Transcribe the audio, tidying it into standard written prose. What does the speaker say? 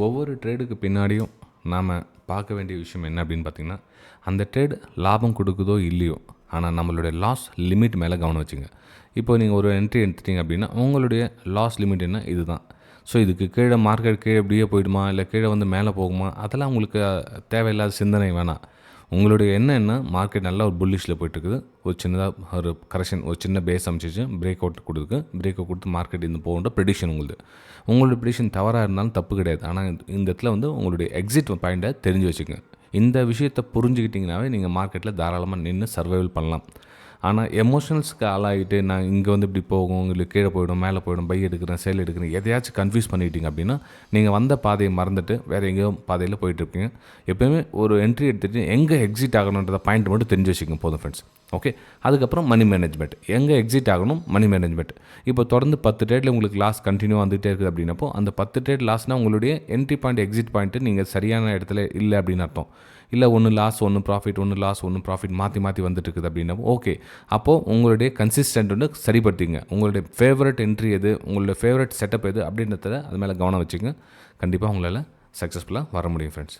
ஒவ்வொரு ட்ரேடுக்கு பின்னாடியும் நாம் பார்க்க வேண்டிய விஷயம் என்ன அப்படின்னு பார்த்திங்கன்னா, அந்த ட்ரேட் லாபம் கொடுக்குதோ இல்லையோ, ஆனால் நம்மளுடைய லாஸ் லிமிட் மேலே கவனம் வச்சுங்க. இப்போ நீங்கள் ஒரு என்ட்ரி எடுத்துட்டிங்க அப்படின்னா உங்களுடைய லாஸ் லிமிட் என்ன இதுதான். ஸோ இதுக்கு கீழே மார்க்கெட் கீழே இப்படியே போயிடுமா, இல்லை கீழே வந்து மேலே போகுமா, அதெல்லாம் உங்களுக்கு தேவையில்லாத சிந்தனை வேணாம். உங்களுடைய என்ன மார்க்கெட் நல்லா ஒரு புல்லிஷில் போயிட்டுருக்குது, ஒரு சின்னதாக ஒரு கரெக்ஷன், ஒரு சின்ன பேஸ் அமைச்சிச்சு, பிரேக் அவுட் கொடுத்து மார்க்கெட் இந்த போகின்ற ப்ரெடிக்ஷன் உங்களுடைய ப்ரெடிக்ஷன் தவறாக இருந்தாலும் தப்பு கிடையாது. ஆனால் இந்த இடத்துல வந்து உங்களுடைய எக்ஸிட் பாயிண்ட்டை தெரிஞ்சு வச்சுக்கோங்க. இந்த விஷயத்தை புரிஞ்சுக்கிட்டிங்கனாவே நீங்கள் மார்க்கெட்டில் தாராளமாக நின்று சர்வைவல் பண்ணலாம். ஆனால் எமோஷனல்ஸ்க்கு ஆளாகிட்டு நான் இங்கே வந்து இப்படி போகும், உங்களுக்கு கீழே போயிடும், மேலே போயிடும், பை எடுக்கிறேன், சேல் எடுக்கிறேன், எதையாச்சும் கன்ஃபியூஸ் பண்ணிட்டீங்க அப்படின்னா நீங்கள் வந்த பாதையை மறந்துட்டு வேறு எங்கேயோ பாதையில் போயிட்டுருப்பீங்க. எப்போயுமே ஒரு என்ட்ரி எடுத்துகிட்டு எங்கே எக்ஸிட் ஆகணுன்றத பாயிண்ட் மட்டும் தெரிஞ்சு வச்சுக்கோங்க போதும் ஃப்ரெண்ட்ஸ். ஓகே, அதுக்கப்புறம் மணி மேனேஜ்மெண்ட், எங்கே எக்ஸிட் ஆகணும், மணி மேனேஜ்மெண்ட். இப்போ தொடர்ந்து 10 ட்ரேடில் உங்களுக்கு லாஸ் கண்டினியூ வந்துகிட்டே இருக்குது அப்படின்னப்போ அந்த 10 ட்ரேட் லாஸ்னால் உங்களுடைய என்ட்ரி பாயிண்ட் எக்ஸிட் பாயிண்ட்டு நீங்கள் சரியான இடத்துல இல்லை அப்படின்னு அர்த்தம். இல்லை ஒன்று லாஸ் ஒன்று ப்ராஃபிட், ஒன்று லாஸ் ஒன்று ப்ராஃபிட் மாற்றி வந்துட்டு இருக்குது அப்படின்னா ஓகே, அப்போது உங்களுடைய கன்சிஸ்டன்ட் வந்து சரிப்படுத்திங்க. உங்களுடைய ஃபேவரட் என்ட்ரி எது, உங்களுடைய ஃபேவரட் செட்டப் எது அப்படின்றத அது மேலே கவனம் வச்சுங்க. கண்டிப்பாக உங்களால் சக்ஸஸ்ஃபுல்லாக வர முடியும் ஃப்ரெண்ட்ஸ்.